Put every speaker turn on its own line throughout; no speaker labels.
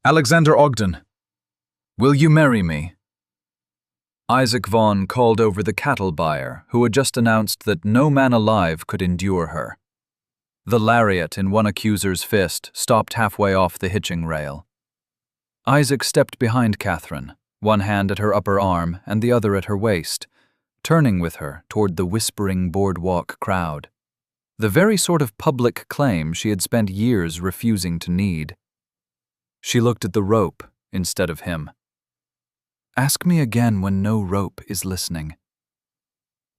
Alexander Ogden, will you marry me? Isaac Vaughn called over the cattle buyer, who had just announced that no man alive could endure her. The lariat in one accuser's fist stopped halfway off the hitching rail. Isaac stepped behind Katherine, one hand at her upper arm and the other at her waist, turning with her toward the whispering boardwalk crowd. The very sort of public claim she had spent years refusing to need. She looked at the rope instead of him. Ask me again when no rope is listening.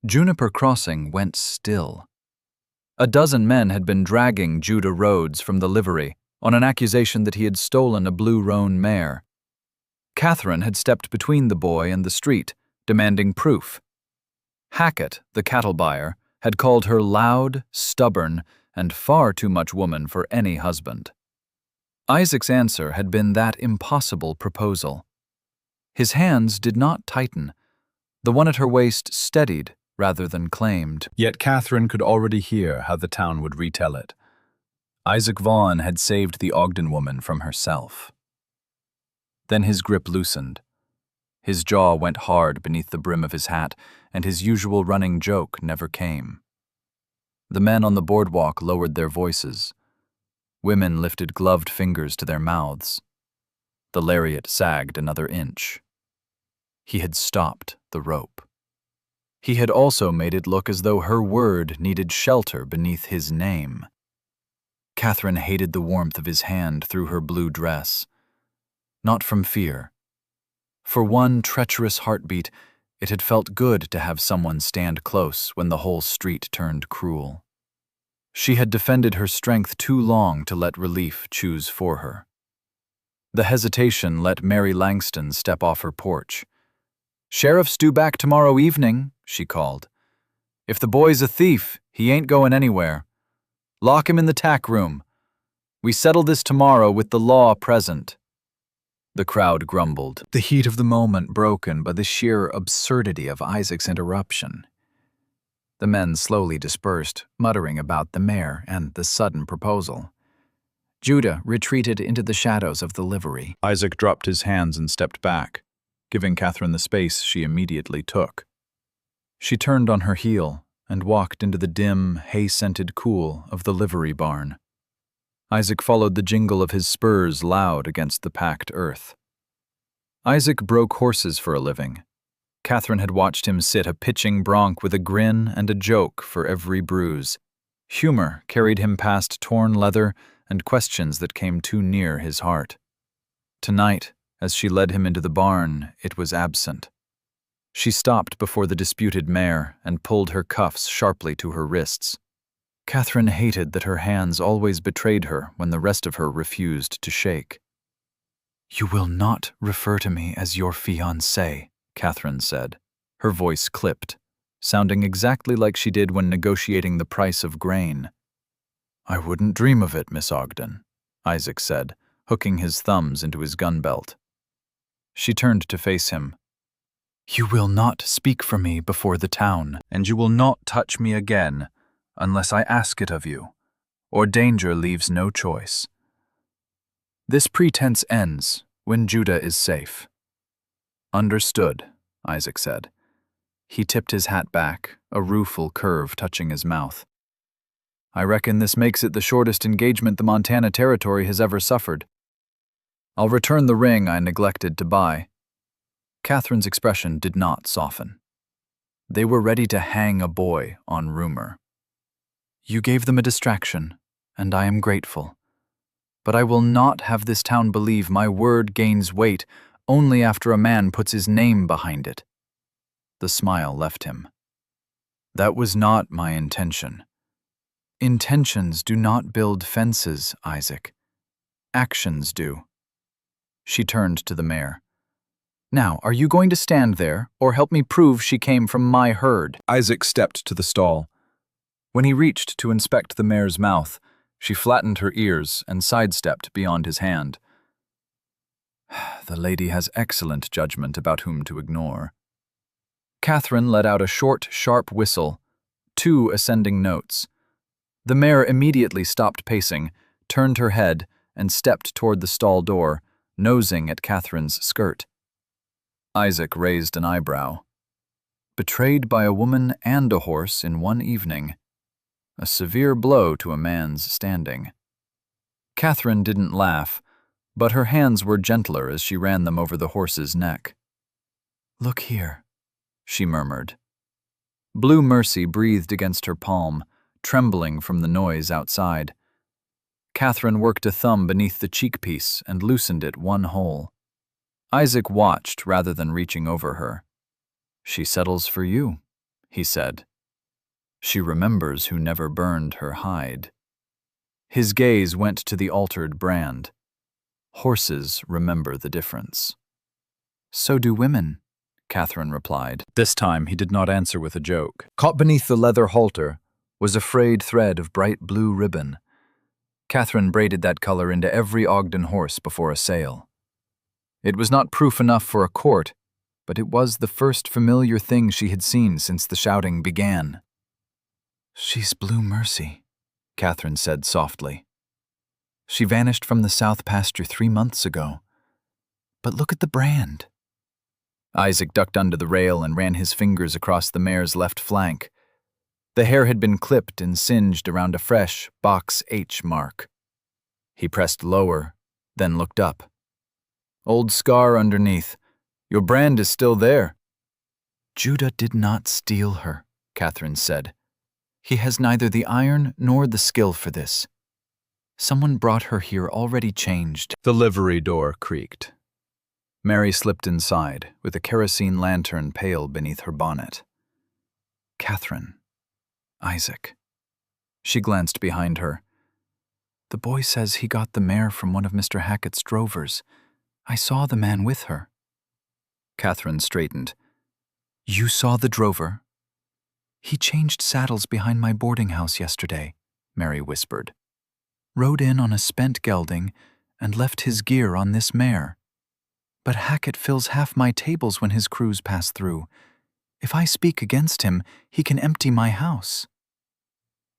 Juniper Crossing went still. A dozen men had been dragging Judah Rhodes from the livery on an accusation that he had stolen a blue-roan mare. Katherine had stepped between the boy and the street, demanding proof. Hackett, the cattle buyer, had called her loud, stubborn, and far too much woman for any husband. Isaac's answer had been that impossible proposal. His hands did not tighten. The one at her waist steadied rather than claimed.
Yet Katherine could already hear how the town would retell it. Isaac Vaughn had saved the Ogden woman from herself. Then his grip loosened. His jaw went hard beneath the brim of his hat, and his usual running joke never came. The men on the boardwalk lowered their voices. Women lifted gloved fingers to their mouths. The lariat sagged another inch. He had stopped the rope. He had also made it look as though her word needed shelter beneath his name. Katherine hated the warmth of his hand through her blue dress. Not from fear. For one treacherous heartbeat, it had felt good to have someone stand close when the whole street turned cruel. She had defended her strength too long to let relief choose for her. The hesitation let Mary Langston step off her porch. "Sheriff's due back tomorrow evening," she called. "If the boy's a thief, he ain't going anywhere. Lock him in the tack room. We settle this tomorrow with the law present." The crowd grumbled, the heat of the moment broken by the sheer absurdity of Isaac's interruption. The men slowly dispersed, muttering about the mare and the sudden proposal. Judah retreated into the shadows of the livery. Isaac dropped his hands and stepped back, giving Katherine the space she immediately took. She turned on her heel and walked into the dim, hay-scented cool of the livery barn. Isaac followed the jingle of his spurs loud against the packed earth. Isaac broke horses for a living. Katherine had watched him sit a pitching bronc with a grin and a joke for every bruise. Humor carried him past torn leather and questions that came too near his heart. Tonight, as she led him into the barn, it was absent. She stopped before the disputed mare and pulled her cuffs sharply to her wrists. Katherine hated that her hands always betrayed her when the rest of her refused to shake. "You will not refer to me as your fiancé," Katherine said, her voice clipped, sounding exactly like she did when negotiating the price of grain. "I wouldn't dream of it, Miss Ogden," Isaac said, hooking his thumbs into his gun belt. She turned to face him. "You will not speak for me before the town, and you will not touch me again unless I ask it of you, or danger leaves no choice. This pretense ends when Judah is safe." "Understood," Isaac said. He tipped his hat back, a rueful curve touching his mouth. "I reckon this makes it the shortest engagement the Montana Territory has ever suffered. I'll return the ring I neglected to buy." Katherine's expression did not soften. They were ready to hang a boy on rumor. "You gave them a distraction, and I am grateful. But I will not have this town believe my word gains weight only after a man puts his name behind it." The smile left him. "That was not my intention." "Intentions do not build fences, Isaac. Actions do." She turned to the mare. "Now, are you going to stand there, or help me prove she came from my herd?" Isaac stepped to the stall. When he reached to inspect the mare's mouth, she flattened her ears and sidestepped beyond his hand. The lady has excellent judgment about whom to ignore. Katherine let out a short, sharp whistle, 2 ascending notes. The mare immediately stopped pacing, turned her head, and stepped toward the stall door,
nosing at Catherine's skirt. Isaac raised an eyebrow. Betrayed by a woman and a horse in one evening. A severe blow to a man's standing. Katherine didn't laugh, but her hands were gentler as she ran them over the horse's neck. "Look here," she murmured. Blue mercy breathed against her palm, trembling from the noise outside. Katherine worked a thumb beneath the cheekpiece and loosened it one hole. Isaac watched rather than reaching over her. "She settles for you," he said. "She remembers who never burned her hide." His gaze went to the altered brand. Horses remember the difference. "So do women," Katherine replied. This time he did not answer with a joke. Caught beneath the leather halter was a frayed thread of bright blue ribbon. Katherine braided that color into every Ogden horse before a sale. It was not proof enough for a court, but it was the first familiar thing she had seen since the shouting began. "She's Blue Mercy," Katherine said softly. "She vanished from the south pasture 3 months ago. But look at the brand." Isaac ducked under the rail and ran his fingers across the mare's left flank. The hair had been clipped and singed around a fresh box H mark. He pressed lower, then looked up. "Old scar underneath. Your brand is still there." "Judah did not steal her," Katherine said. "He has neither the iron nor the skill for this. Someone brought her here already changed." The livery door creaked. Mary slipped inside, with a kerosene lantern pale beneath her bonnet. "Katherine. Isaac." She glanced behind her. "The boy says he got the mare from one of Mr. Hackett's drovers. I saw the man with her." Katherine straightened. "You saw the drover?" "He changed saddles behind my boarding house yesterday," Mary whispered. "Rode in on a spent gelding and left his gear on this mare. But Hackett fills half my tables when his crews pass through. If I speak against him, he can empty my house."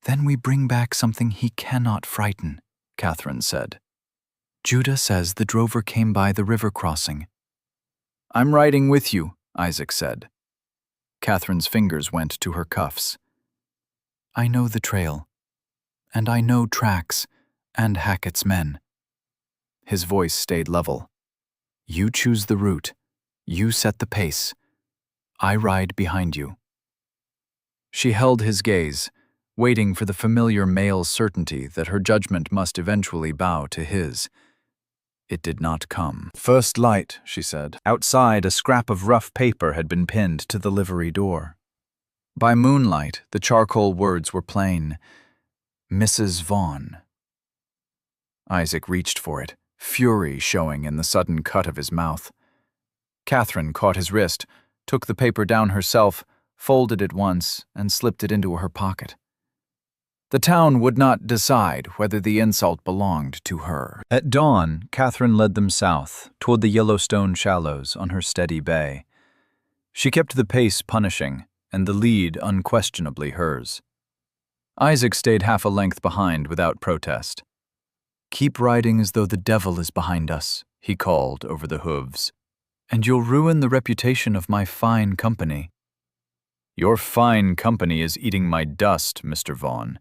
"Then we bring back something he cannot frighten," Katherine said. "Judah says the drover came by the river crossing." "I'm riding with you," Isaac said. Katherine's fingers went to her cuffs. "I know the trail, and I know tracks and Hackett's men." His voice stayed level. "You choose the route. You set the pace. I ride behind you." She held his gaze, waiting for the familiar male certainty that her judgment must eventually bow to his. It did not come. "First light," she said. Outside, a scrap of rough paper had been pinned to the livery door. By moonlight, the charcoal words were plain. "Mrs. Vaughn." Isaac reached for it, fury showing in the sudden cut of his mouth. Katherine caught his wrist, took the paper down herself, folded it once, and slipped it into her pocket. The town would not decide whether the insult belonged to her. At dawn, Katherine led them south, toward the Yellowstone shallows on her steady bay. She kept the pace punishing, and the lead unquestionably hers. Isaac stayed half a length behind without protest. "Keep riding as though the devil is behind us," he called over the hooves, "and you'll ruin the reputation of my fine company." "Your fine company is eating my dust, Mr. Vaughn."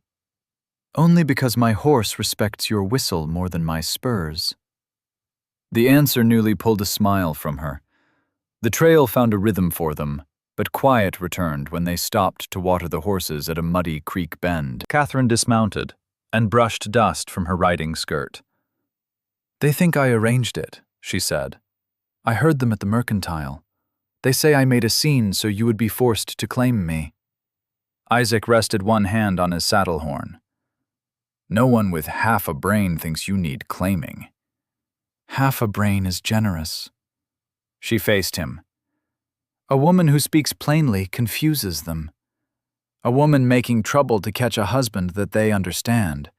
"Only because my horse respects your whistle more than my spurs." The answer newly pulled a smile from her. The trail found a rhythm for them, but quiet returned when they stopped to water the horses at a muddy creek bend. Katherine dismounted and brushed dust from her riding skirt. "They think I arranged it," she said. "I heard them at the mercantile. They say I made a scene so you would be forced to claim me." Isaac rested one hand on his saddle horn. "No one with half a brain thinks you need claiming." "Half a brain is generous." She faced him. "A woman who speaks plainly confuses them. A woman making trouble to catch a husband that they understand.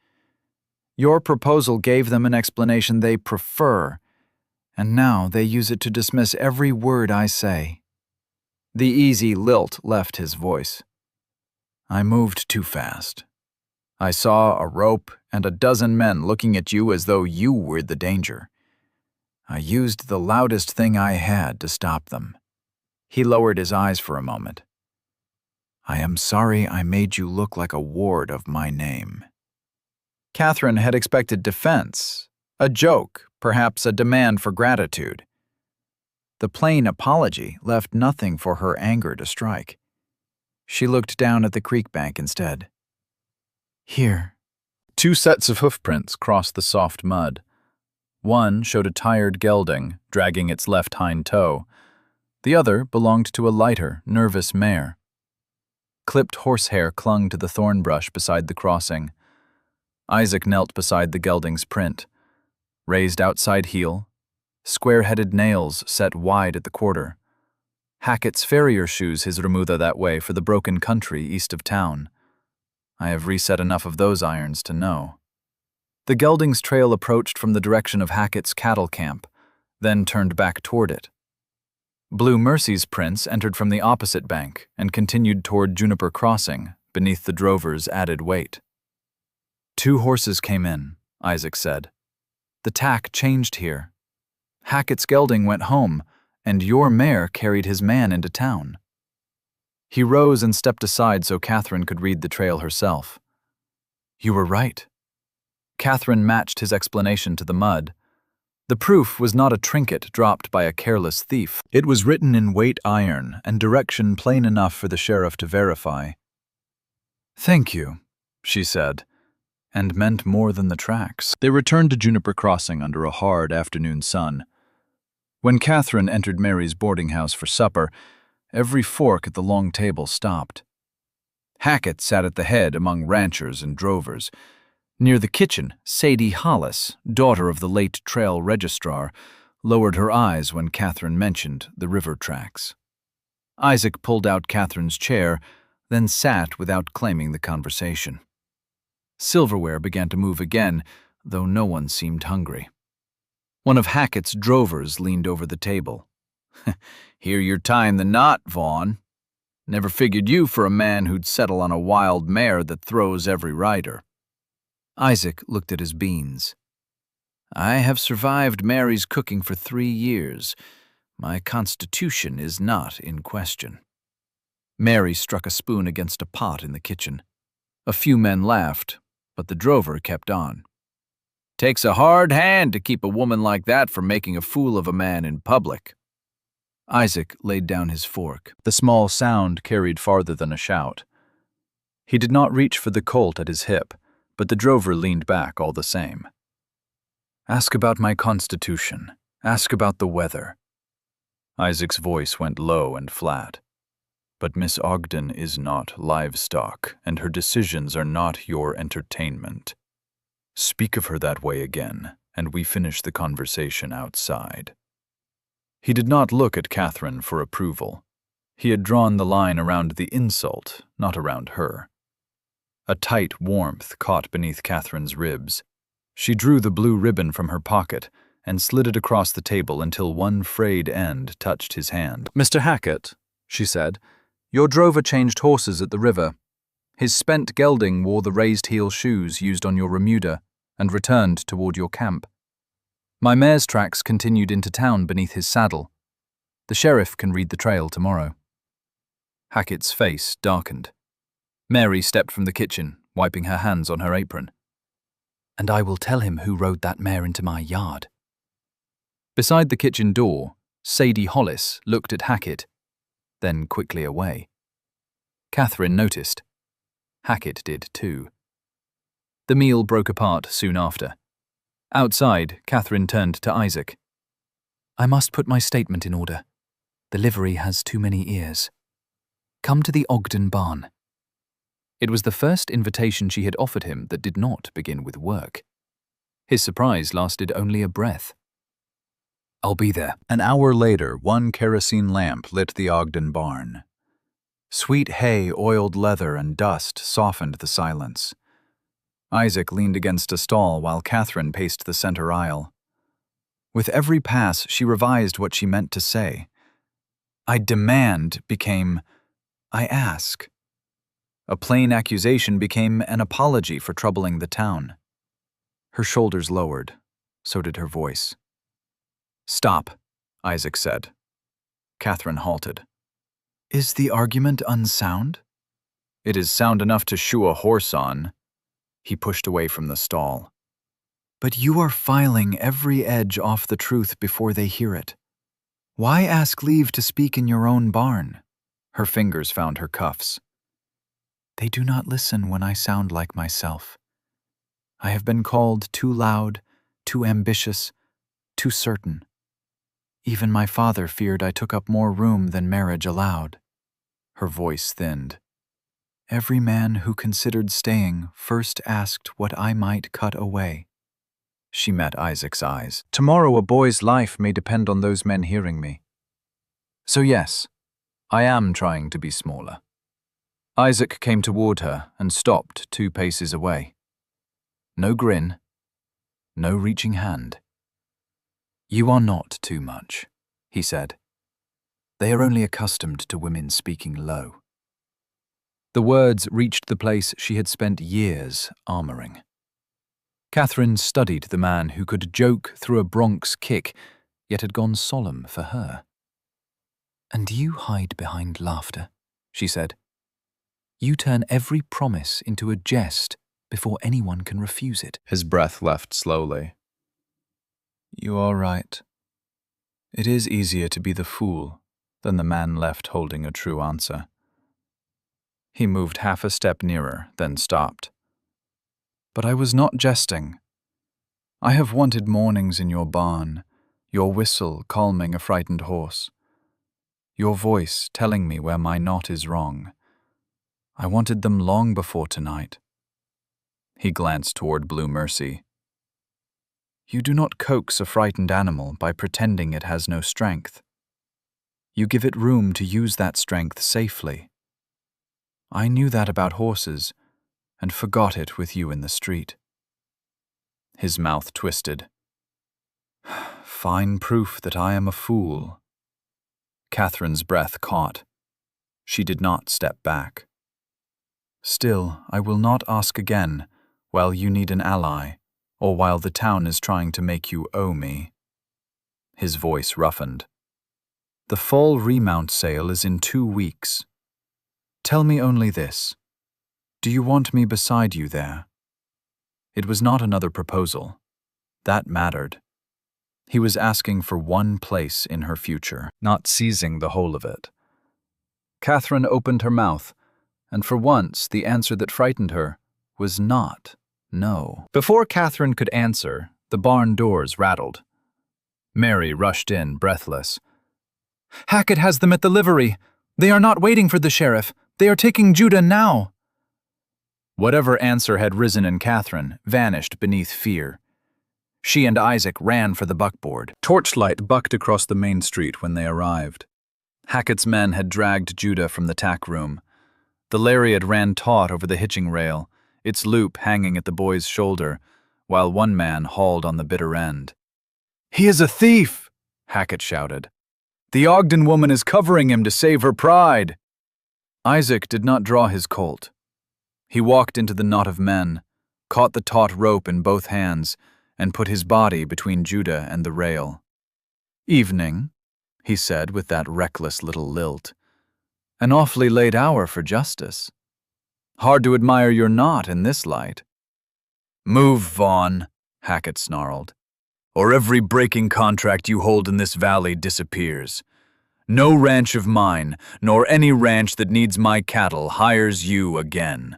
Your proposal gave them an explanation they prefer, and now they use it to dismiss every word I say." The easy lilt left his voice. "I moved too fast. I saw a rope and a dozen men looking at you as though you were the danger.
I used the loudest thing I had to stop them. He lowered his eyes for a moment. I am sorry I made you look like a ward of my name. Katherine had expected defense, a joke, perhaps a demand for gratitude. The plain apology left nothing for her anger to strike. She looked down at the creek bank instead. Here. 2 sets of hoofprints crossed the soft mud. One showed a tired gelding dragging its left hind toe. The other belonged to a lighter, nervous mare. Clipped horsehair clung to the thorn brush beside the crossing. Isaac knelt beside the gelding's print. Raised outside heel, square-headed nails set wide at the quarter. Hackett's farrier shoes his remuda that way for the broken country east of town. I have reset enough of those irons to know. The gelding's trail approached from the direction of Hackett's cattle camp, then turned back toward it. Blue Mercy's prints entered from the opposite bank and continued toward Juniper Crossing, beneath the drover's added weight. 2 horses came in, Isaac said. The tack changed here. Hackett's gelding went home, and your mare carried his man into town. He rose and stepped aside so Katherine could read the trail herself. You were right. Katherine matched his explanation to the mud. The proof was not a trinket dropped by a careless thief. It was written in weight iron and direction plain enough for the sheriff to verify. Thank you, she said, and meant more than the tracks. They returned to Juniper Crossing under a hard afternoon sun. When Katherine entered Mary's boarding house for supper, every fork at the long table stopped. Hackett sat at the head among ranchers and drovers. Near the kitchen, Sadie Hollis, daughter of the late trail registrar, lowered her eyes when Katherine mentioned the river tracks. Isaac pulled out Katherine's chair, then sat without claiming the conversation. Silverware began to move again, though no one seemed hungry. One of Hackett's drovers leaned over the table. Hear you're tying the knot, Vaughn. Never figured you for a man who'd settle on a wild mare that throws every rider. Isaac looked at his beans. I have survived Mary's cooking for 3 years. My constitution is not in question. Mary struck a spoon against a pot in the kitchen. A few men laughed, but the drover kept on. Takes a hard hand to keep a woman like that from making a fool of a man in public. Isaac laid down his fork. The small sound carried farther than a shout. He did not reach for the colt at his hip, but the drover leaned back all the same. Ask about my constitution. Ask about the weather. Isaac's voice went low and flat. But Miss Ogden is not livestock, and her decisions are not your entertainment. Speak of her that way again, and we finish the conversation outside. He did not look at Katherine for approval. He had drawn the line around the insult, not around her. A tight warmth caught beneath Katherine's ribs. She drew the blue ribbon from her pocket and slid it across the table until one frayed end touched his hand. Mr. Hackett, she said, your drover changed horses at the river. His spent gelding wore the raised heel shoes used on your remuda and returned toward your camp. My mare's tracks continued into town beneath his saddle. The sheriff can read the trail tomorrow. Hackett's face darkened. Mary stepped from the kitchen, wiping her hands on her apron. And I will tell him who rode that mare into my yard. Beside the kitchen door, Sadie Hollis looked at Hackett, then quickly away. Katherine noticed. Hackett did too. The meal broke apart soon after. Outside, Katherine turned to Isaac. I must put my statement in order. The livery has too many ears. Come to the Ogden barn. It was the first invitation she had offered him that did not begin with work. His surprise lasted only a breath. I'll be there. An hour later, one kerosene lamp lit the Ogden barn. Sweet hay, oiled leather, and dust softened the silence. Isaac leaned against a stall while Katherine paced the center aisle. With every pass, she revised what she meant to say. I demand became, I ask. A plain accusation became an apology for troubling the town. Her shoulders lowered, so did her voice.
Stop, Isaac said. Katherine halted. Is the argument unsound? It is sound enough to shoe a horse on. He pushed away from the stall. But you are filing every edge off the truth before they hear it. Why ask leave to speak in your own barn? Her fingers found her cuffs. They do not listen when I sound like myself. I have been called too loud, too ambitious, too certain. Even my father feared I took up more room than marriage allowed. Her voice thinned. Every man who considered staying first asked what I might cut away. She met Isaac's eyes. Tomorrow a boy's life may depend on those men hearing me. So yes, I am trying to be smaller. Isaac came toward her and stopped 2 paces away. No grin, no reaching hand. You are not too much, he said. They are only accustomed to women speaking low. The words reached the place she had spent years armoring. Katherine studied the man who could joke through a Bronx kick, yet had gone solemn for her. And you hide behind laughter, she said. You turn every promise into a jest before anyone can refuse it.
His breath left slowly.
You are right. It is easier to be the fool than the man left holding a true answer. He moved half a step nearer, then stopped. But I was not jesting. I have wanted mornings in your barn, your whistle calming a frightened horse, your voice telling me where my knot is wrong. I wanted them long before tonight. He glanced toward Blue Mercy. You do not coax a frightened animal by pretending it has no strength. You give it room to use that strength safely. I knew that about horses, and forgot it with you in the street. His mouth twisted. Fine proof that I am a fool. Katherine's breath caught. She did not step back. Still, I will not ask again, while you need an ally, or while the town is trying to make you owe me. His voice roughened. The fall remount sale is in 2 weeks. Tell me only this. Do you want me beside you there? It was not another proposal. That mattered. He was asking for one place in her future, not seizing the whole of it. Katherine opened her mouth, and for once the answer that frightened her was not no. Before Katherine could answer, the barn doors rattled. Mary rushed in, breathless. Hackett has them at the livery. They are not waiting for the sheriff. They are taking Judah now. Whatever answer had risen in Katherine vanished beneath fear. She and Isaac ran for the buckboard. Torchlight bucked across the main street when they arrived. Hackett's men had dragged Judah from the tack room. The lariat ran taut over the hitching rail, its loop hanging at the boy's shoulder, while one man hauled on the bitter end. He is a thief, Hackett shouted. The Ogden woman is covering him to save her pride. Isaac did not draw his Colt. He walked into the knot of men, caught the taut rope in both hands, and put his body between Judah and the rail. Evening, he said with that reckless little lilt. An awfully late hour for justice. Hard to admire your knot in this light. Move, Vaughn, Hackett snarled, or every breaking contract you hold in this valley disappears. No ranch of mine, nor any ranch that needs my cattle, hires you again.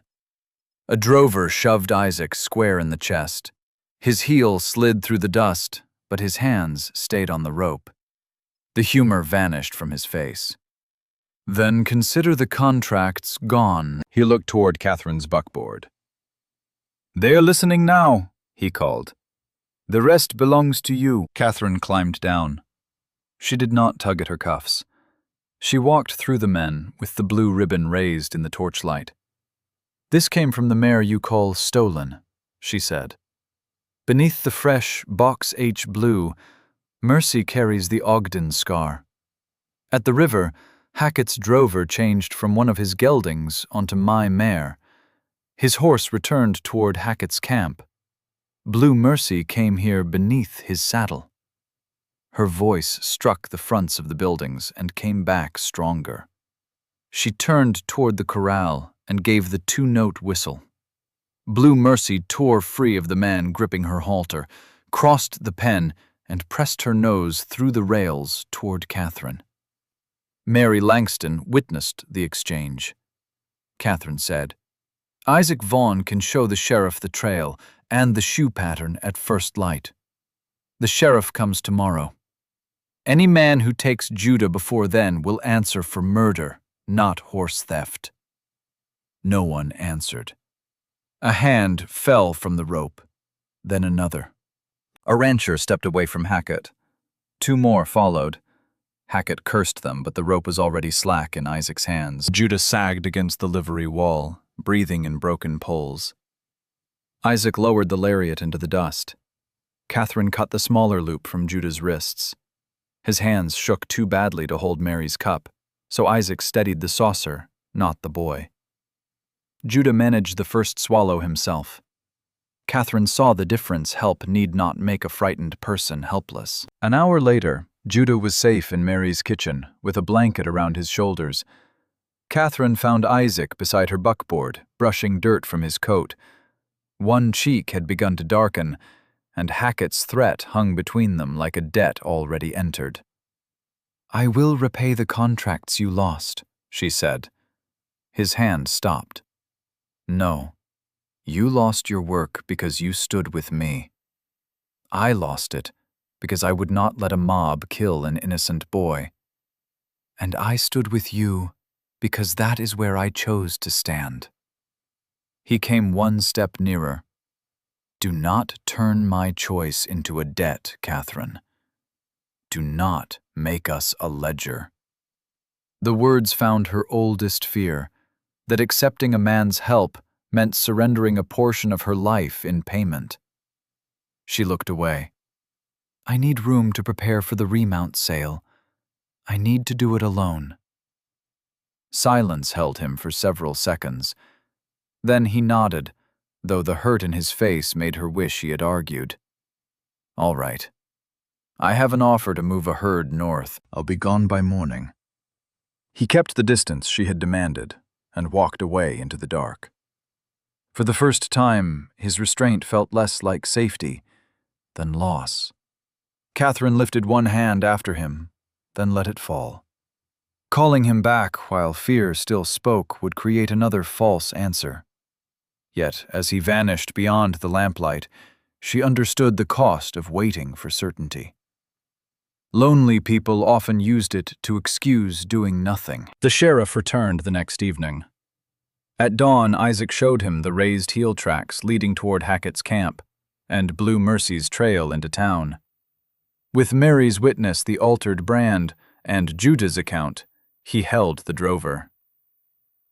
A drover shoved Isaac square in the chest. His heel slid through the dust, but his hands stayed on the rope. The humor vanished from his face. Then consider the contracts gone. He looked toward Katherine's buckboard. They are listening now, he called. The rest belongs to you. Katherine climbed down. She did not tug at her cuffs. She walked through the men with the blue ribbon raised in the torchlight. This came from the mare you call stolen, she said. Beneath the fresh Box H blue, Mercy carries the Ogden scar. At the river, Hackett's drover changed from one of his geldings onto my mare. His horse returned toward Hackett's camp. Blue Mercy came here beneath his saddle. Her voice struck the fronts of the buildings and came back stronger. She turned toward the corral and gave the two-note whistle. Blue Mercy tore free of the man gripping her halter, crossed the pen, and pressed her nose through the rails toward Katherine. Mary Langston witnessed the exchange. Katherine said, "Isaac Vaughn can show the sheriff the trail and the shoe pattern at first light. The sheriff comes tomorrow. Any man who takes Judah before then will answer for murder, not horse theft." No one answered. A hand fell from the rope, then another. A rancher stepped away from Hackett. Two more followed. Hackett cursed them, but the rope was already slack in Isaac's hands. Judah sagged against the livery wall, breathing in broken pulls. Isaac lowered the lariat into the dust. Katherine cut the smaller loop from Judah's wrists. His hands shook too badly to hold Mary's cup, so Isaac steadied the saucer, not the boy. Judah managed the first swallow himself. Katherine saw the difference help need not make a frightened person helpless. An hour later, Judah was safe in Mary's kitchen, with a blanket around his shoulders. Katherine found Isaac beside her buckboard, brushing dirt from his coat. One cheek had begun to darken, and Hackett's threat hung between them like a debt already entered. "I will repay the contracts you lost," she said. His hand stopped. "No. You lost your work because you stood with me. I lost it because I would not let a mob kill an innocent boy. And I stood with you because that is where I chose to stand." He came one step nearer. "Do not turn my choice into a debt, Katherine. Do not make us a ledger." The words found her oldest fear, that accepting a man's help meant surrendering a portion of her life in payment. She looked away. "I need room to prepare for the remount sale. I need to do it alone." Silence held him for several seconds. Then he nodded, though the hurt in his face made her wish he had argued. "All right. I have an offer to move a herd north. I'll be gone by morning." He kept the distance she had demanded and walked away into the dark. For the first time, his restraint felt less like safety than loss. Katherine lifted one hand after him, then let it fall. Calling him back while fear still spoke would create another false answer. Yet, as he vanished beyond the lamplight, she understood the cost of waiting for certainty. Lonely people often used it to excuse doing nothing. The sheriff returned the next evening. At dawn, Isaac showed him the raised heel tracks leading toward Hackett's camp and Blue Mercy's trail into town. With Mary's witness the altered brand and Judah's account, he held the drover.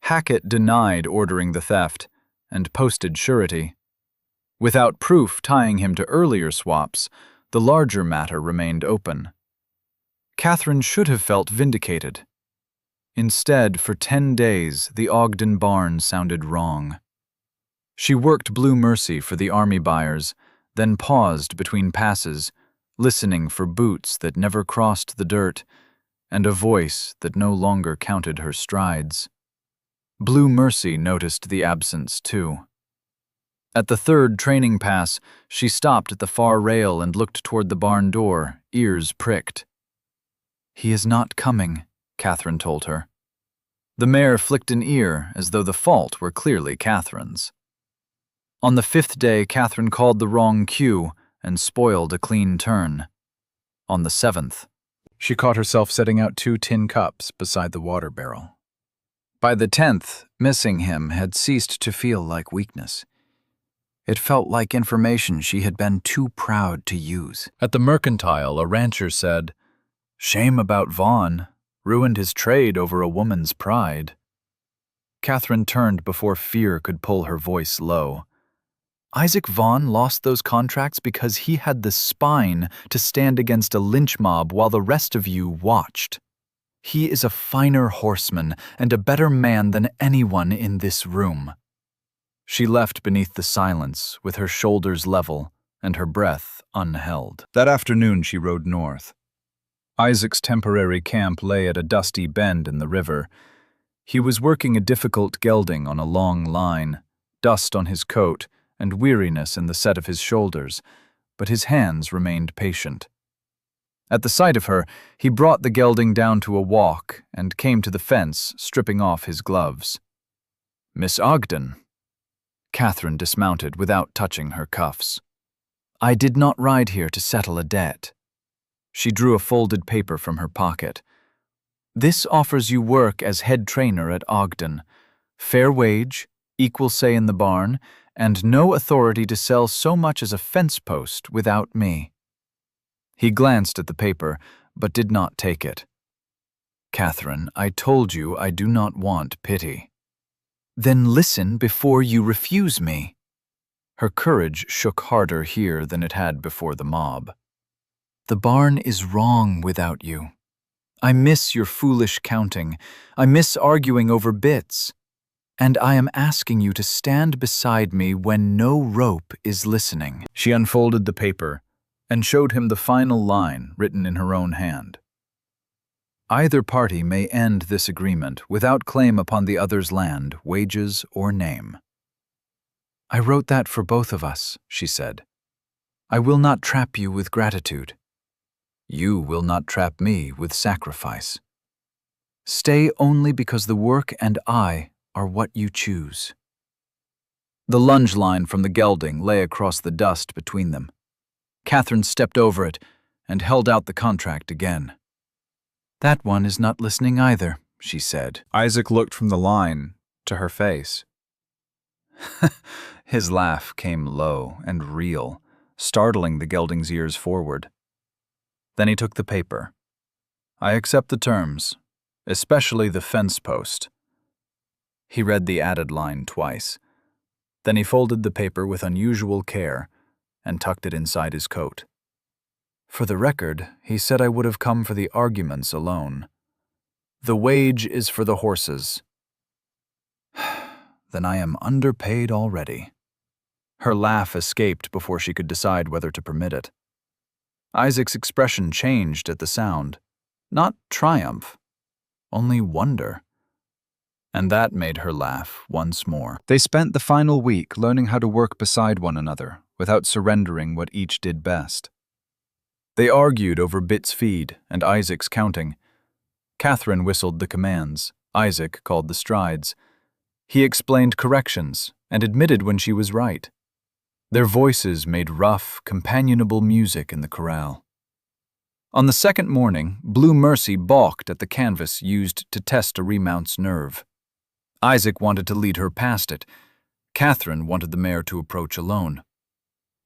Hackett denied ordering the theft and posted surety. Without proof tying him to earlier swaps, the larger matter remained open. Katherine should have felt vindicated. Instead, for 10 days, the Ogden barn sounded wrong. She worked Blue Mercy for the army buyers, then paused between passes, listening for boots that never crossed the dirt, and a voice that no longer counted her strides. Blue Mercy noticed the absence, too. At the third training pass, she stopped at the far rail and looked toward the barn door, ears pricked. "He is not coming," Katherine told her. The mare flicked an ear as though the fault were clearly Katherine's. On the 5th day, Katherine called the wrong cue and spoiled a clean turn. On the 7th, she caught herself setting out 2 tin cups beside the water barrel. By the 10th, missing him had ceased to feel like weakness. It felt like information she had been too proud to use. At the mercantile, a rancher said, "Shame about Vaughn. Ruined his trade over a woman's pride." Katherine turned before fear could pull her voice low. Isaac Vaughn lost those contracts because he had the spine to stand against a lynch mob while the rest of you watched. He is a finer horseman and a better man than anyone in this room. She left beneath the silence with her shoulders level and her breath unheld. That afternoon she rode north.
Isaac's temporary camp lay at a dusty bend in the river. He was working a difficult gelding on a long line, dust on his coat and weariness in the set of his shoulders, but his hands remained patient. At the sight of her, he brought the gelding down to a walk and came to the fence, stripping off his gloves. "Miss Ogden." Katherine dismounted without touching her cuffs. "I did not ride here to settle a debt." She drew a folded paper from her pocket. "This offers you work as head trainer at Ogden. Fair wage, equal say in the barn, and no authority to sell so much as a fence post without me." He glanced at the paper, but did not take it. "Katherine, I told you I do not want pity." "Then listen before you refuse me." Her courage shook harder here than it had before the mob. "The barn is wrong without you. I miss your foolish counting. I miss arguing over bits. And I am asking you to stand beside me when no rope is listening." She unfolded the paper and showed him the final line written in her own hand. "Either party may end this agreement without claim upon the other's land, wages, or name." "I wrote that for both of us," she said. "I will not trap you with gratitude." "You will not trap me with sacrifice." "Stay only because the work and I are what you choose." The lunge line from the gelding lay across the dust between them. Katherine stepped over it and held out the contract again. "That one is not listening either," she said. Isaac looked from the line to her face. His laugh came low and real, startling the gelding's ears forward. Then he took the paper. "I accept the terms, especially the fence post." He read the added line twice. Then he folded the paper with unusual care and tucked it inside his coat. "For the record, he said I would have come for the arguments alone. The wage is for the horses." "Then I am underpaid already." Her laugh escaped before she could decide whether to permit it. Isaac's expression changed at the sound. Not triumph, only wonder. And that made her laugh once more. They spent the final week learning how to work beside one another without surrendering what each did best. They argued over Bit's feed and Isaac's counting. Katherine whistled the commands. Isaac called the strides. He explained corrections and admitted when she was right. Their voices made rough, companionable music in the corral. On the second morning, Blue Mercy balked at the canvas used to test a remount's nerve. Isaac wanted to lead her past it. Katherine wanted the mare to approach alone.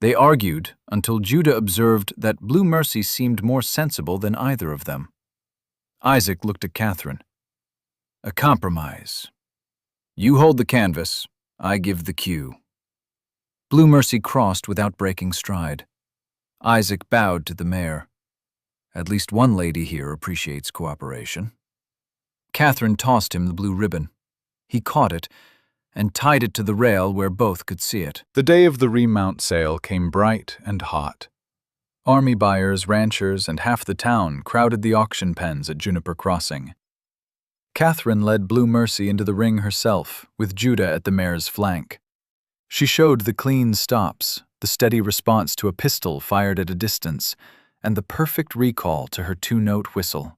They argued until Judah observed that Blue Mercy seemed more sensible than either of them. Isaac looked at Katherine. "A compromise. You hold the canvas, I give the cue." Blue Mercy crossed without breaking stride. Isaac bowed to the mare. "At least one lady here appreciates cooperation." Katherine tossed him the blue ribbon. He caught it and tied it to the rail where both could see it. The day of the remount sale came bright and hot. Army buyers, ranchers, and half the town crowded the auction pens at Juniper Crossing. Katherine led Blue Mercy into the ring herself, with Judah at the mare's flank. She showed the clean stops, the steady response to a pistol fired at a distance, and the perfect recall to her two-note whistle.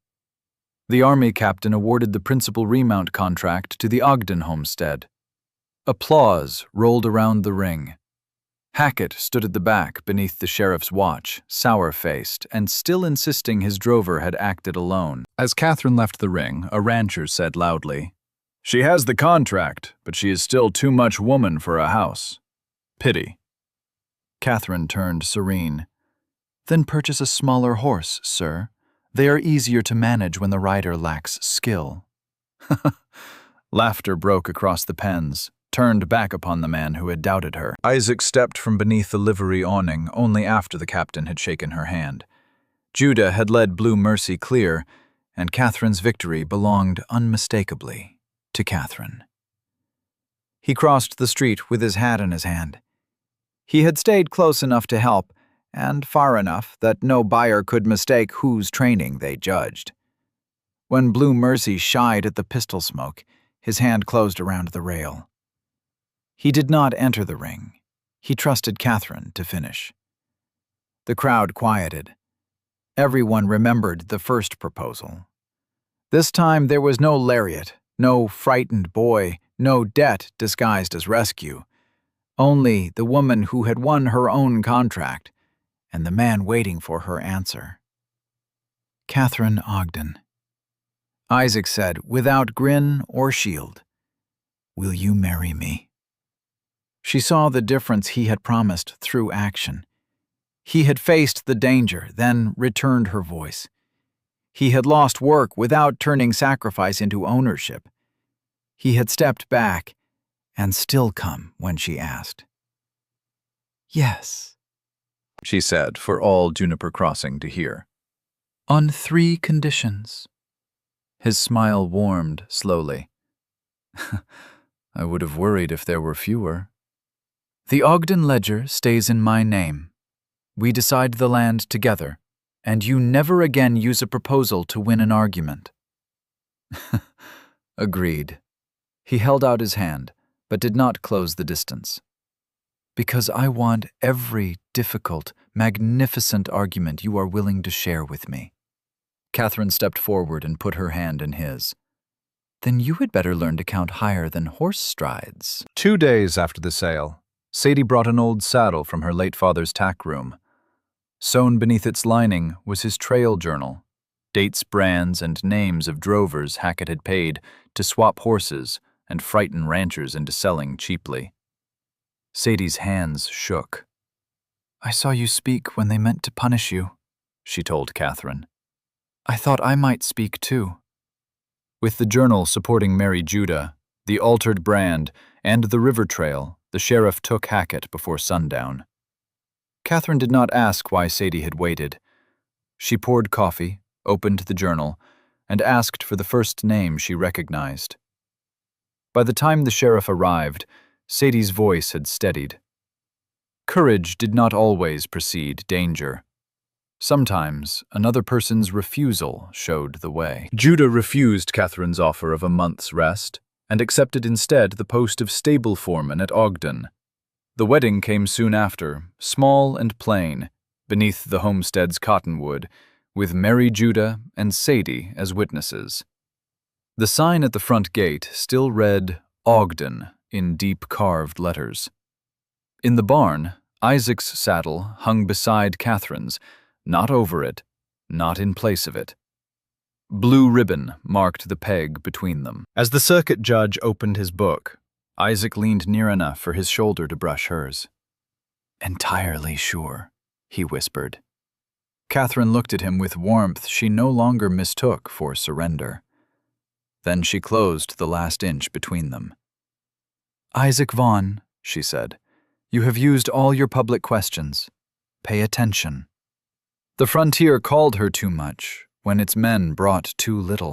The Army captain awarded the principal remount contract to the Ogden homestead. Applause rolled around the ring. Hackett stood at the back beneath the sheriff's watch, sour-faced, and still insisting his drover had acted alone. As Katherine left the ring, a rancher said loudly, "She has the contract, but she is still too much woman for a house. Pity." Katherine turned serene. "Then purchase a smaller horse, sir. They are easier to manage when the rider lacks skill." Laughter broke across the pens, turned back upon the man who had doubted her. Isaac stepped from beneath the livery awning only after the captain had shaken her hand. Judah had led Blue Mercy clear, and Katherine's victory belonged unmistakably to Katherine. He crossed the street with his hat in his hand. He had stayed close enough to help,
and far enough that no buyer could mistake whose training they judged. When Blue Mercy shied at the pistol smoke, his hand closed around the rail. He did not enter the ring. He trusted Katherine to finish. The crowd quieted. Everyone remembered the first proposal. This time there was no lariat, no frightened boy, no debt disguised as rescue. Only the woman who had won her own contract, and the man waiting for her answer. Katherine Ogden. Isaac said, without grin or shield, "Will you marry me?" She saw the difference he had promised through action. He had faced the danger, then returned her voice. He had lost work without turning sacrifice into ownership. He had stepped back and still come when she asked. "Yes,"
she said, for all Juniper Crossing to hear.
"on 3 conditions."
His smile warmed slowly. I would have worried if there were fewer.
"The Ogden ledger stays in my name. We decide the land together, and you never again use a proposal to win an argument."
Agreed. He held out his hand, but did not close the distance.
"Because I want every difficult, magnificent argument you are willing to share with me."
Katherine stepped forward and put her hand in his.
"Then you had better learn to count higher than horse strides."
2 days after the sale, Sadie brought an old saddle from her late father's tack room. Sewn beneath its lining was his trail journal, dates, brands, and names of drovers Hackett had paid to swap horses and frighten ranchers into selling cheaply. Sadie's hands shook.
"I saw you speak when they meant to punish you,"
she told Katherine.
"I thought I might speak too."
With the journal supporting Mary Judah, the altered brand, and the river trail, the sheriff took Hackett before sundown. Katherine did not ask why Sadie had waited. She poured coffee, opened the journal, and asked for the first name she recognized. By the time the sheriff arrived, Sadie's voice had steadied. Courage did not always precede danger. Sometimes another person's refusal showed the way. Judah refused Katherine's offer of a month's rest and accepted instead the post of stable foreman at Ogden. The wedding came soon after, small and plain, beneath the homestead's cottonwood, with Mary Judah and Sadie as witnesses. The sign at the front gate still read Ogden in deep carved letters. In the barn, Isaac's saddle hung beside Katherine's, not over it, not in place of it. Blue ribbon marked the peg between them. As the circuit judge opened his book, Isaac leaned near enough for his shoulder to brush hers. "Entirely sure," he whispered. Katherine looked at him with warmth she no longer mistook for surrender. Then she closed the last inch between them. "Isaac Vaughn," she said, "you have used all your public questions. Pay attention." The frontier called her too much when its men brought too little.